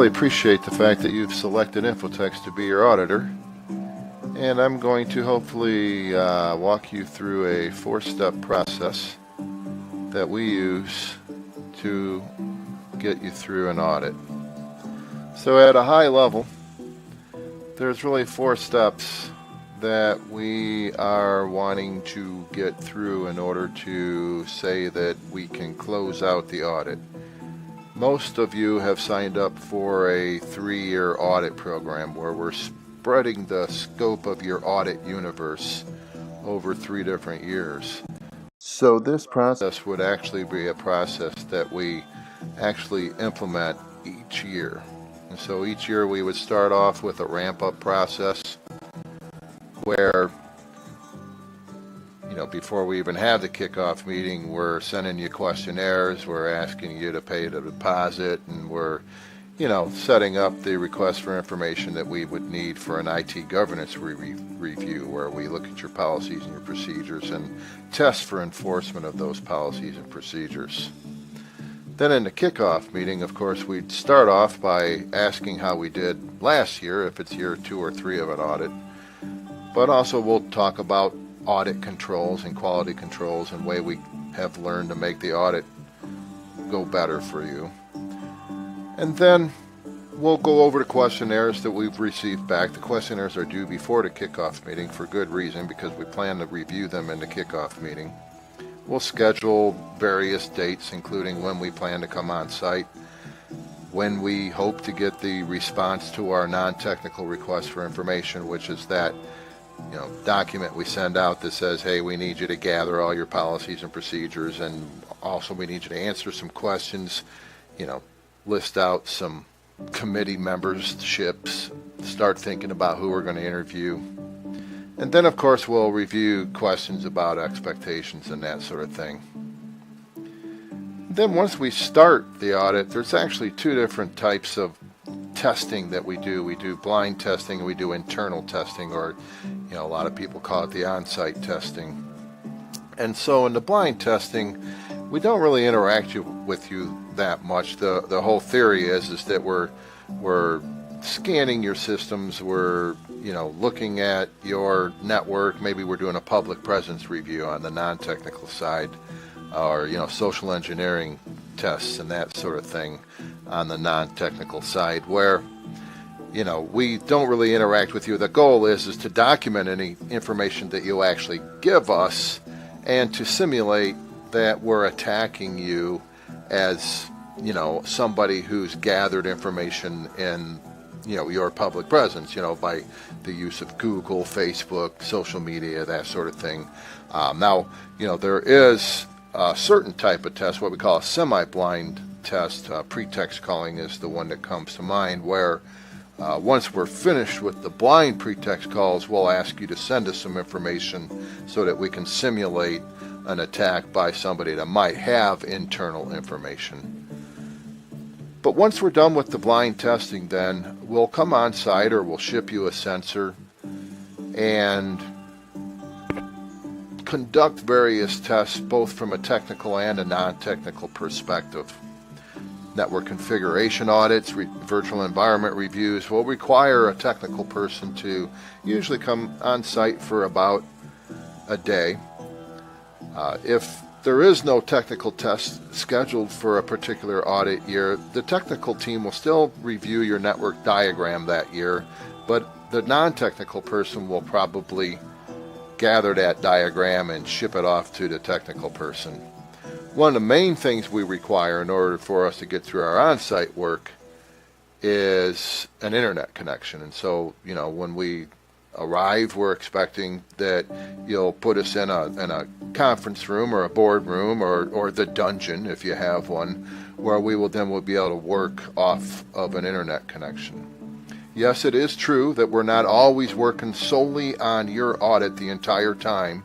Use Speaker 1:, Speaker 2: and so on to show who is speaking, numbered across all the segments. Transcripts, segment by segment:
Speaker 1: appreciate the fact that you've selected Infotex to be your auditor, and I'm going to hopefully walk you through a 4-step process that we use to get you through an audit. So at a high level, there's really 4 steps that we are wanting to get through in order to say that we can close out the audit. Most of you have signed up for a 3-year audit program where we're spreading the scope of your audit universe over 3 different years. So this process would actually be a process that we actually implement each year. And so each year we would start off with a ramp-up process where, before we even have the kickoff meeting, we're sending you questionnaires, we're asking you to pay the deposit, and we're, setting up the request for information that we would need for an IT governance review, where we look at your policies and your procedures and test for enforcement of those policies and procedures. Then in the kickoff meeting, of course, we'd start off by asking how we did last year, if it's year 2 or 3 of an audit. But also we'll talk about audit controls and quality controls and way we have learned to make the audit go better for you. And then we'll go over the questionnaires that we've received back. The questionnaires are due before the kickoff meeting for good reason, because we plan to review them in the kickoff meeting. We'll schedule various dates, including when we plan to come on site, when we hope to get the response to our non-technical request for information, which is that document we send out that says, hey, we need you to gather all your policies and procedures, and also we need you to answer some questions, list out some committee memberships, start thinking about who we're going to interview. And then, of course, we'll review questions about expectations and that sort of thing. Then once we start the audit, there's actually 2 different types of testing that we do. We do blind testing and we do internal testing, or a lot of people call it the on-site testing. And so in the blind testing, we don't really interact with you that much. The whole theory is that we're scanning your systems, we're looking at your network, maybe we're doing a public presence review on the non-technical side, or social engineering tests and that sort of thing on the non-technical side, where we don't really interact with you. The goal is to document any information that you actually give us, and to simulate that we're attacking you as somebody who's gathered information in your public presence, by the use of Google, Facebook, social media, that sort of thing. Now, there is a certain type of test, what we call a semi-blind test. Pretext calling is the one that comes to mind, where once we're finished with the blind pretext calls, we'll ask you to send us some information so that we can simulate an attack by somebody that might have internal information. But once we're done with the blind testing, then we'll come on site, or we'll ship you a sensor and conduct various tests, both from a technical and a non-technical perspective. Network configuration audits, virtual environment reviews will require a technical person to usually come on site for about a day. If there is no technical test scheduled for a particular audit year, the technical team will still review your network diagram that year, but the non-technical person will probably gather that diagram and ship it off to the technical person. One of the main things we require in order for us to get through our on-site work is an internet connection. And so, when we arrive, we're expecting that you'll put us in a conference room or a board room or the dungeon, if you have one, where we will be able to work off of an internet connection. Yes, it is true that we're not always working solely on your audit the entire time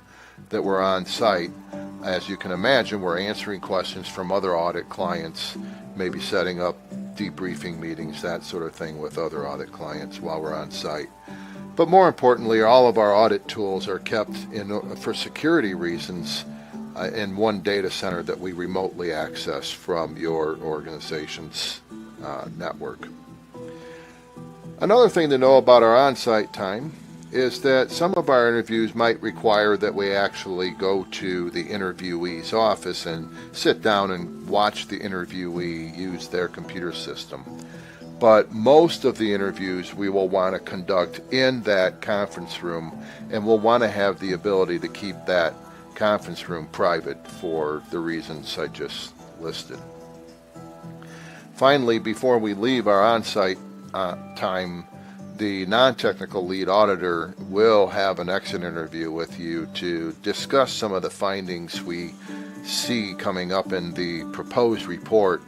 Speaker 1: that we're on site. As you can imagine, we're answering questions from other audit clients, maybe setting up debriefing meetings, that sort of thing, with other audit clients while we're on site. But more importantly, all of our audit tools are kept for security reasons in one data center that we remotely access from your organization's network. Another thing to know about our on-site time is that some of our interviews might require that we actually go to the interviewee's office and sit down and watch the interviewee use their computer system. But most of the interviews we will want to conduct in that conference room, and we'll want to have the ability to keep that conference room private for the reasons I just listed. Finally, before we leave our on-site time, the non-technical lead auditor will have an exit interview with you to discuss some of the findings we see coming up in the proposed report.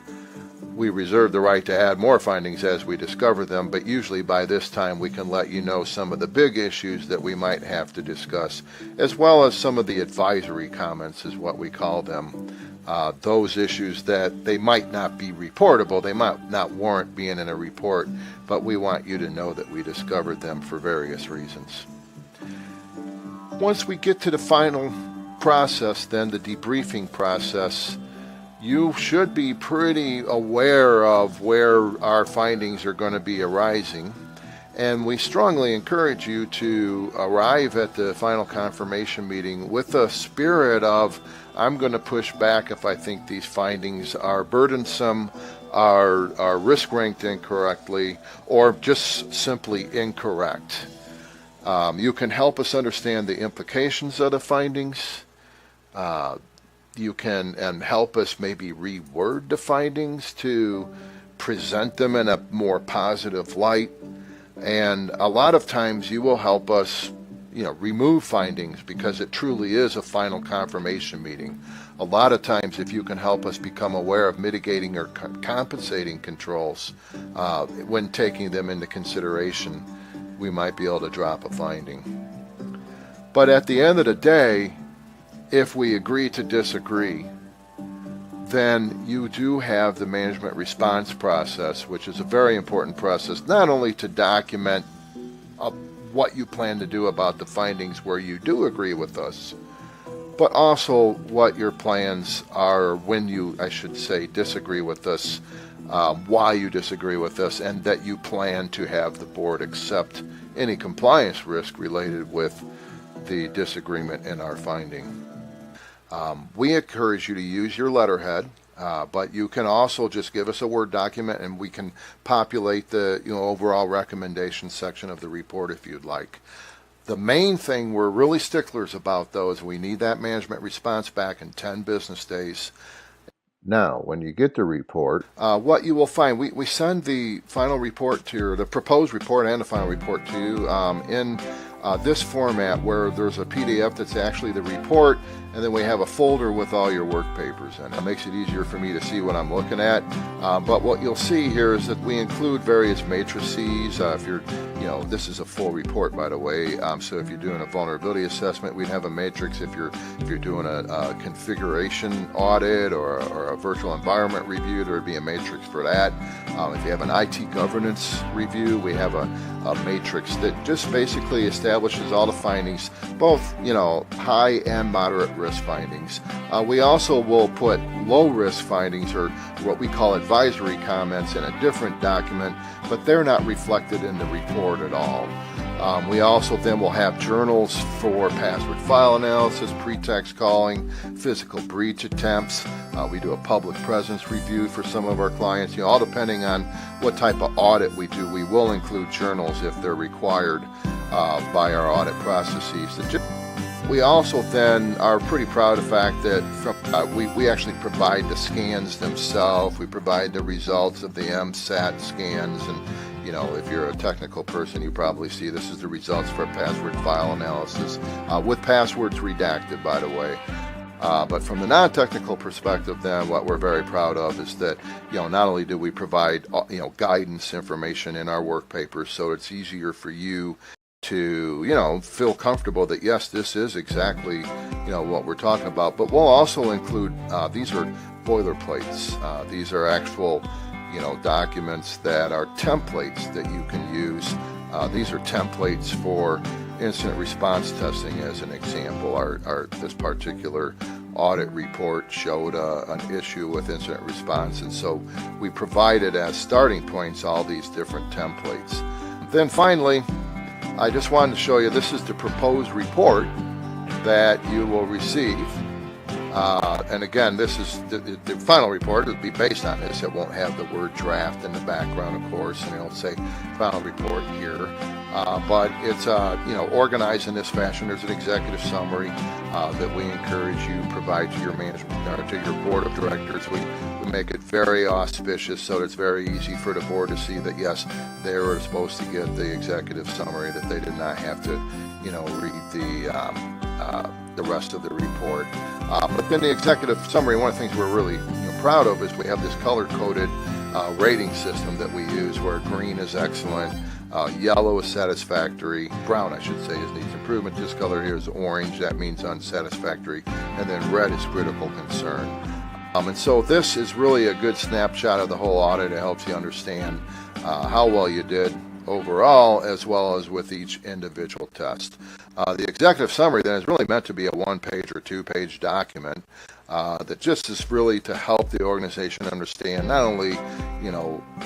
Speaker 1: We reserve the right to add more findings as we discover them, but usually by this time we can let you know some of the big issues that we might have to discuss, as well as some of the advisory comments is what we call them. Those issues that they might not be reportable, they might not warrant being in a report, but we want you to know that we discovered them for various reasons. Once we get to the final process, then the debriefing process, you should be pretty aware of where our findings are going to be arising, and we strongly encourage you to arrive at the final confirmation meeting with a spirit of, I'm going to push back if I think these findings are burdensome, are risk ranked incorrectly, or just simply incorrect. You can help us understand the implications of the findings. You can help us maybe reword the findings to present them in a more positive light. And a lot of times you will help us, remove findings, because it truly is a final confirmation meeting. A lot of times, if you can help us become aware of mitigating or compensating controls when taking them into consideration, we might be able to drop a finding. But at the end of the day, if we agree to disagree, then you do have the management response process, which is a very important process, not only to document what you plan to do about the findings where you do agree with us, but also what your plans are when you, disagree with us, why you disagree with us, and that you plan to have the board accept any compliance risk related with the disagreement in our finding. We encourage you to use your letterhead, but you can also just give us a Word document and we can populate the overall recommendation section of the report if you'd like. The main thing we're really sticklers about, though, is we need that management response back in 10 business days. Now, when you get the report, what you will find, we send the final report to you, the proposed report and the final report to you in this format, where there's a PDF that's actually the report, and then we have a folder with all your work papers in it. It makes it easier for me to see what I'm looking at. But what you'll see here is that we include various matrices. If you're, this is a full report, by the way. So if you're doing a vulnerability assessment, we'd have a matrix. If you're doing a configuration audit or a virtual environment review, there would be a matrix for that. If you have an IT governance review, we have a matrix that just basically establishes all the findings, both high and moderate risk findings. We also will put low risk findings, or what we call advisory comments, in a different document, but they're not reflected in the report at all. We also then will have journals for password file analysis, pretext calling, physical breach attempts. We do a public presence review for some of our clients. All depending on what type of audit we do, we will include journals if they're required by our audit processes. We also then are pretty proud of the fact that we actually provide the scans themselves. We provide the results of the MSAT scans, and if you're a technical person, you probably see this is the results for password file analysis, with passwords redacted, by the way. But from the non-technical perspective, then, what we're very proud of is that, not only do we provide, guidance information in our work papers, so it's easier for you to, feel comfortable that, yes, this is exactly, what we're talking about, but we'll also include, these are boilerplates. These are actual, documents that are templates that you can use. These are templates for incident response testing, as an example. This particular audit report showed an issue with incident response, and so we provided as starting points all these different templates. Then finally, I just wanted to show you, this is the proposed report that you will receive. And again, this is the final report. It'll be based on this. It won't have the word draft in the background, of course, and it'll say final report here. But it's organized in this fashion. There's an executive summary that we encourage you to provide to your management, to your board of directors. We make it very auspicious, so that it's very easy for the board to see that yes, they were supposed to get the executive summary, that they did not have to, read the rest of the report. But then the executive summary, one of the things we're really proud of is we have this color-coded rating system that we use, where green is excellent, yellow is satisfactory, brown I should say is needs improvement, this color here is orange, that means unsatisfactory, and then red is critical concern. And so this is really a good snapshot of the whole audit. It helps you understand how well you did overall, as well as with each individual test. The executive summary then is really meant to be a one-page or two-page document that just is really to help the organization understand not only,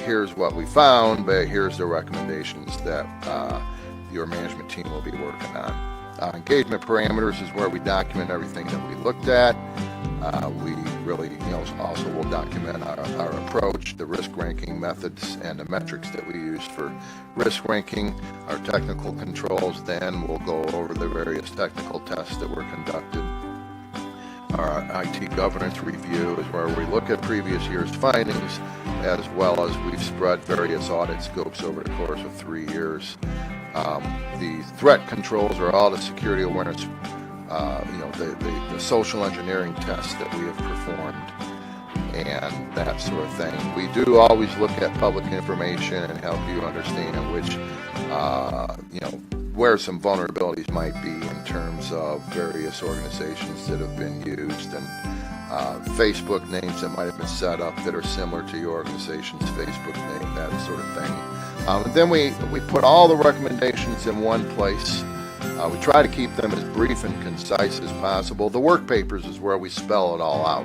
Speaker 1: here's what we found, but here's the recommendations that your management team will be working on. Engagement parameters is where we document everything that we looked at. We really, also will document our approach, the risk ranking methods, and the metrics that we use for risk ranking. Our technical controls, then we'll go over the various technical tests that were conducted. Our IT governance review is where we look at previous year's findings, as well as we've spread various audit scopes over the course of 3 years. The threat controls are all the security awareness, the social engineering tests that we have performed, and that sort of thing. We do always look at public information and help you understand which, where some vulnerabilities might be in terms of various organizations that have been used, and Facebook names that might have been set up that are similar to your organization's Facebook name, that sort of thing. And then we put all the recommendations in one place. We try to keep them as brief and concise as possible. The work papers is where we spell it all out.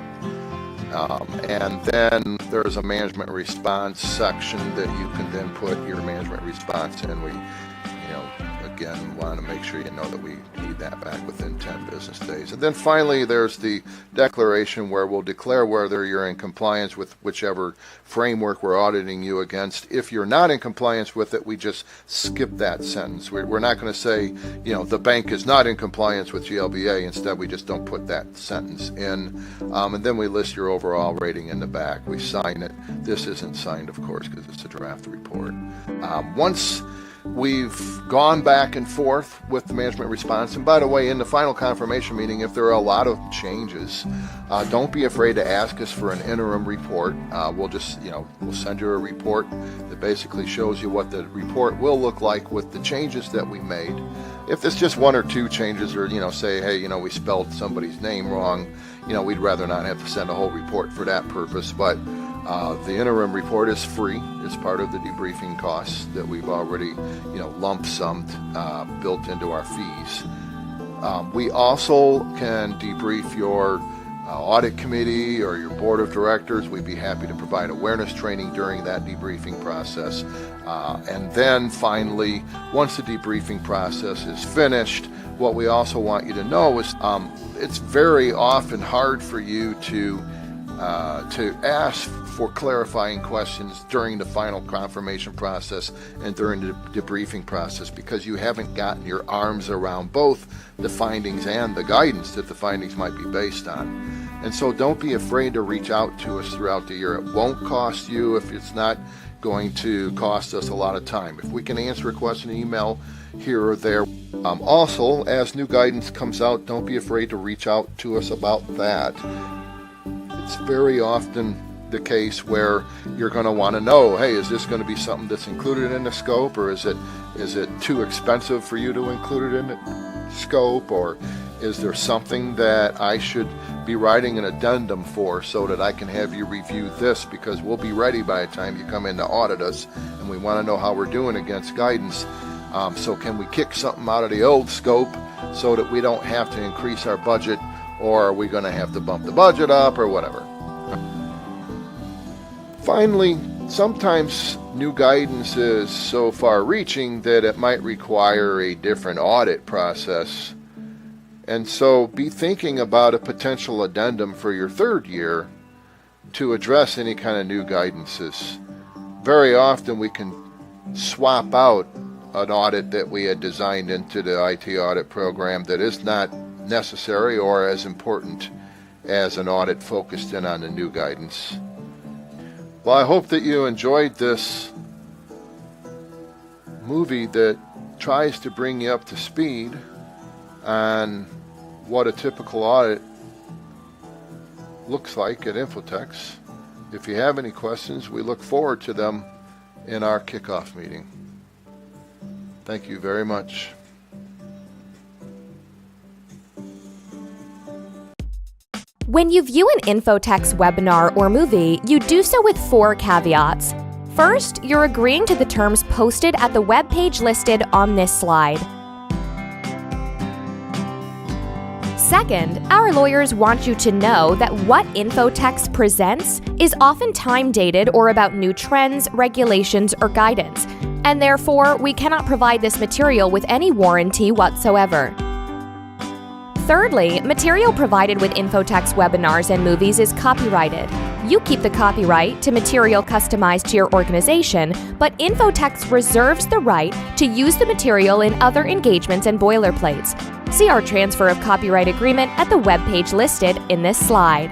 Speaker 1: And then there's a management response section that you can then put your management response in. We, again, want to make sure you know that we need that back within 10 business days. And then finally, there's the declaration where we'll declare whether you're in compliance with whichever framework we're auditing you against. If you're not in compliance with it, we just skip that sentence. We're not going to say, the bank is not in compliance with GLBA. Instead, we just don't put that sentence in. And then we list your overall rating in the back. We sign it. This isn't signed, of course, because it's a draft report. Once we've gone back and forth with the management response, and by the way, in the final confirmation meeting, if there are a lot of changes, don't be afraid to ask us for an interim report. We'll just, we'll send you a report that basically shows you what the report will look like with the changes that we made. If it's just one or two changes, or, say, hey, we spelled somebody's name wrong, we'd rather not have to send a whole report for that purpose. But the interim report is free. It's part of the debriefing costs that we've already, lump summed, built into our fees. We also can debrief your audit committee or your board of directors. We'd be happy to provide awareness training during that debriefing process. And then finally, once the debriefing process is finished, what we also want you to know is it's very often hard for you to ask for clarifying questions during the final confirmation process and during the debriefing process, because you haven't gotten your arms around both the findings and the guidance that the findings might be based on. And so don't be afraid to reach out to us throughout the year. It won't cost you if it's not going to cost us a lot of time. If we can answer a question, email here or there. Also, as new guidance comes out, don't be afraid to reach out to us about that. It's very often the case where you're going to want to know, hey, is this going to be something that's included in the scope, or is it too expensive for you to include it in the scope, or is there something that I should be writing an addendum for so that I can have you review this, because we'll be ready by the time you come in to audit us, and we want to know how we're doing against guidance. So can we kick something out of the old scope so that we don't have to increase our budget, or are we going to have to bump the budget up, or whatever? Finally, sometimes new guidance is so far-reaching that it might require a different audit process. And so be thinking about a potential addendum for your third year to address any kind of new guidances. Very often we can swap out an audit that we had designed into the IT audit program that is not necessary or as important as an audit focused in on the new guidance. Well, I hope that you enjoyed this movie that tries to bring you up to speed on what a typical audit looks like at Infotex. If you have any questions, we look forward to them in our kickoff meeting. Thank you very much.
Speaker 2: When you view an Infotex webinar or movie, you do so with 4 caveats. First, you're agreeing to the terms posted at the web page listed on this slide. Second, our lawyers want you to know that what Infotex presents is often time-dated or about new trends, regulations, or guidance, and therefore we cannot provide this material with any warranty whatsoever. Thirdly, material provided with Infotex webinars and movies is copyrighted. You keep the copyright to material customized to your organization, but Infotex reserves the right to use the material in other engagements and boilerplates. See our transfer of copyright agreement at the web page listed in this slide.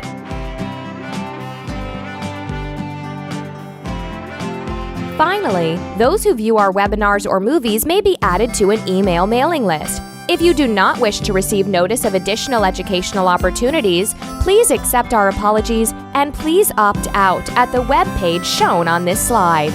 Speaker 2: Finally, those who view our webinars or movies may be added to an email mailing list. If you do not wish to receive notice of additional educational opportunities, please accept our apologies and please opt out at the web page shown on this slide.